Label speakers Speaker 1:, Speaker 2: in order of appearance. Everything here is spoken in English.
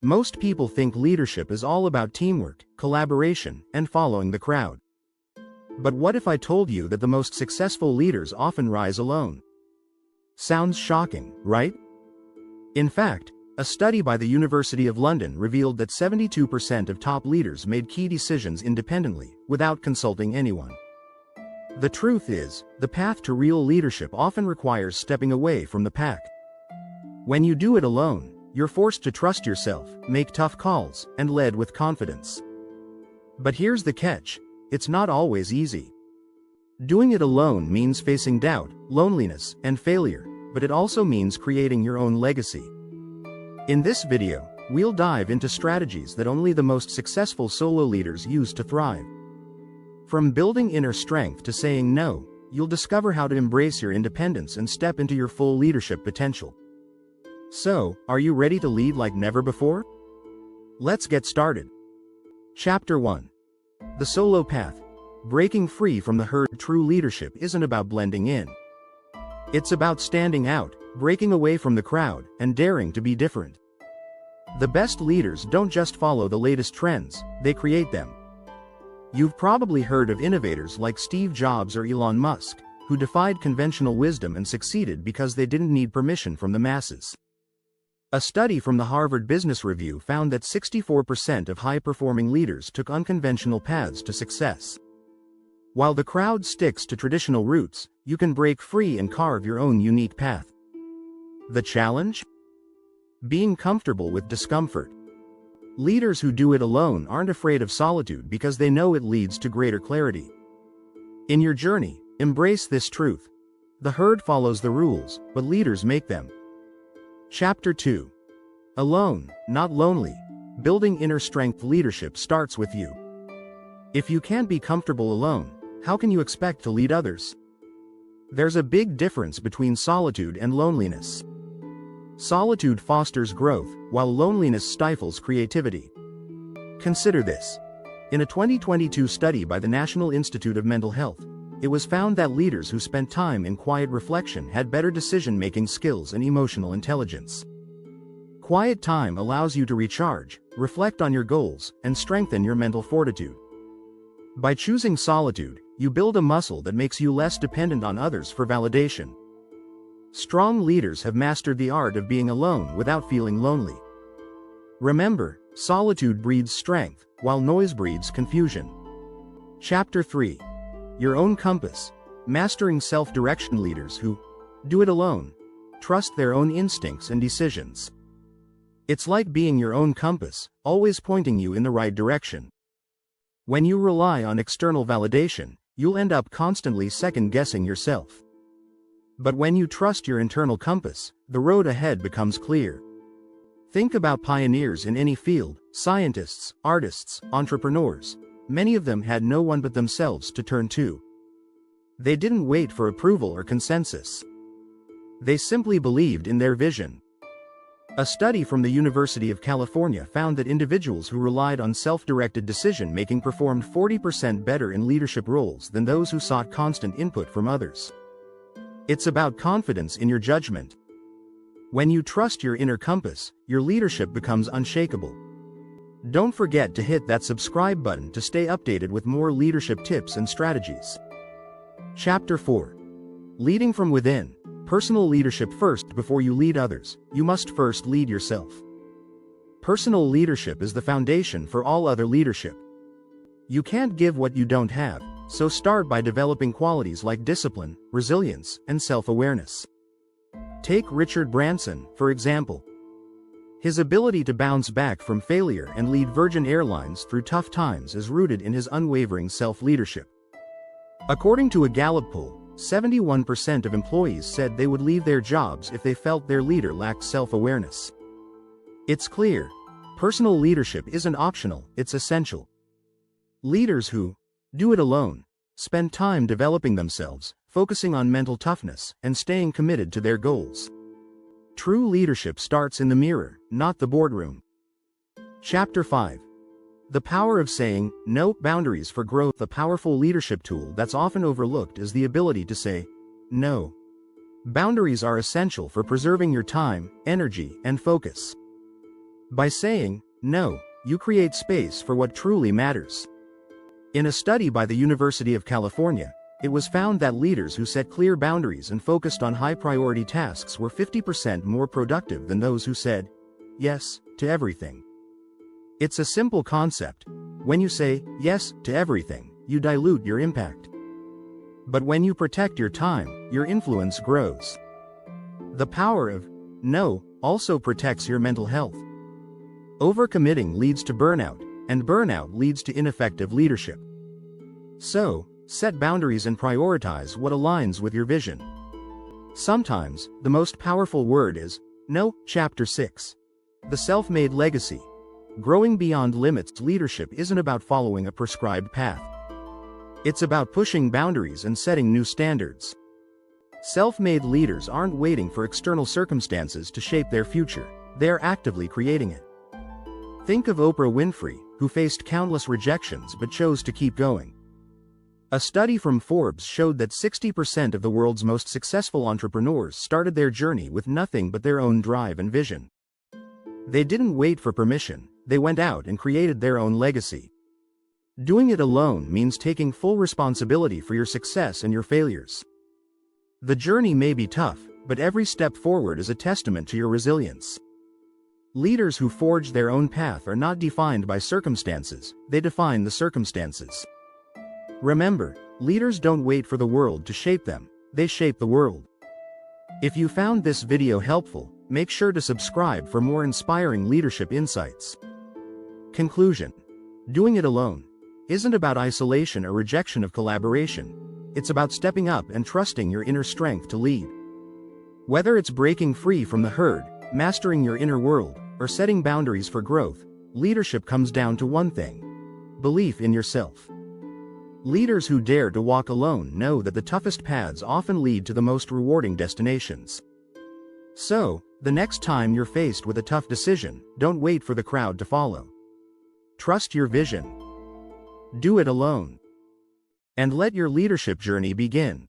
Speaker 1: Most people think leadership is all about teamwork, collaboration, and following the crowd. But what if I told you that the most successful leaders often rise alone? Sounds shocking, right? In fact, a study by the University of London revealed that 72% of top leaders made key decisions independently, without consulting anyone. The truth is, the path to real leadership often requires stepping away from the pack. When you do it alone, you're forced to trust yourself, make tough calls, and lead with confidence. But here's the catch: it's not always easy. Doing it alone means facing doubt, loneliness, and failure, but it also means creating your own legacy. In this video, we'll dive into strategies that only the most successful solo leaders use to thrive. From building inner strength to saying no, you'll discover how to embrace your independence and step into your full leadership potential. So, are you ready to lead like never before? Let's get started. Chapter 1. The Solo Path. Breaking free from the herd. True leadership isn't about blending in. It's about standing out, breaking away from the crowd, and daring to be different. The best leaders don't just follow the latest trends, they create them. You've probably heard of innovators like Steve Jobs or Elon Musk, who defied conventional wisdom and succeeded because they didn't need permission from the masses. A study from the Harvard Business Review found that 64% of high-performing leaders took unconventional paths to success. While the crowd sticks to traditional routes, you can break free and carve your own unique path. The challenge? Being comfortable with discomfort. Leaders who do it alone aren't afraid of solitude because they know it leads to greater clarity. In your journey, embrace this truth. The herd follows the rules, but leaders make them. Chapter 2. Alone, not lonely. Building inner strength. Leadership starts with you. If you can't be comfortable alone, how can you expect to lead others? There's a big difference between solitude and loneliness. Solitude fosters growth, while loneliness stifles creativity. Consider this. In a 2022 study by the National Institute of Mental Health, it was found that leaders who spent time in quiet reflection had better decision-making skills and emotional intelligence. Quiet time allows you to recharge, reflect on your goals, and strengthen your mental fortitude. By choosing solitude, you build a muscle that makes you less dependent on others for validation. Strong leaders have mastered the art of being alone without feeling lonely. Remember, solitude breeds strength, while noise breeds confusion. Chapter 3. Your own compass. Mastering self-direction. Leaders who do it alone trust their own instincts and decisions. It's like being your own compass, always pointing you in the right direction. When you rely on external validation, you'll end up constantly second-guessing yourself. But when you trust your internal compass, the road ahead becomes clear. Think about pioneers in any field: scientists, artists, entrepreneurs. Many of them had no one but themselves to turn to. They didn't wait for approval or consensus. They simply believed in their vision. A study from the University of California found that individuals who relied on self-directed decision-making performed 40% better in leadership roles than those who sought constant input from others. It's about confidence in your judgment. When you trust your inner compass, your leadership becomes unshakable. Don't forget to hit that subscribe button to stay updated with more leadership tips and strategies. Chapter 4. Leading from within. Personal leadership. First, before you lead others, you must first lead yourself. Personal leadership is the foundation for all other leadership. You can't give what you don't have, so start by developing qualities like discipline, resilience, and self-awareness. Take Richard Branson, for example. His ability to bounce back from failure and lead Virgin Airlines through tough times is rooted in his unwavering self-leadership. According to a Gallup poll, 71% of employees said they would leave their jobs if they felt their leader lacked self-awareness. It's clear, personal leadership isn't optional, it's essential. Leaders who do it alone spend time developing themselves, focusing on mental toughness, and staying committed to their goals. True leadership starts in the mirror, not the boardroom. Chapter 5. The power of saying no. Boundaries for growth. A powerful leadership tool that's often overlooked is the ability to say no. Boundaries are essential for preserving your time, energy, and focus. By saying, no, you create space for what truly matters. In a study by the University of California, it was found that leaders who set clear boundaries and focused on high-priority tasks were 50% more productive than those who said, yes, to everything. It's a simple concept. When you say, yes, to everything, you dilute your impact. But when you protect your time, your influence grows. The power of no also protects your mental health. Overcommitting leads to burnout, and burnout leads to ineffective leadership. So, set boundaries and prioritize what aligns with your vision. Sometimes, the most powerful word is no. Chapter 6. The Self-Made Legacy. Growing beyond limits. Leadership isn't about following a prescribed path. It's about pushing boundaries and setting new standards. Self-made leaders aren't waiting for external circumstances to shape their future, they're actively creating it. Think of Oprah Winfrey, who faced countless rejections but chose to keep going. A study from Forbes showed that 60% of the world's most successful entrepreneurs started their journey with nothing but their own drive and vision. They didn't wait for permission, they went out and created their own legacy. Doing it alone means taking full responsibility for your success and your failures. The journey may be tough, but every step forward is a testament to your resilience. Leaders who forge their own path are not defined by circumstances, they define the circumstances. Remember, leaders don't wait for the world to shape them, they shape the world. If you found this video helpful, make sure to subscribe for more inspiring leadership insights. Conclusion. Doing it alone isn't about isolation or rejection of collaboration. It's about stepping up and trusting your inner strength to lead. Whether it's breaking free from the herd, mastering your inner world, or setting boundaries for growth, leadership comes down to one thing: belief in yourself. Leaders who dare to walk alone know that the toughest paths often lead to the most rewarding destinations. So, the next time you're faced with a tough decision, don't wait for the crowd to follow. Trust your vision. Do it alone. And let your leadership journey begin.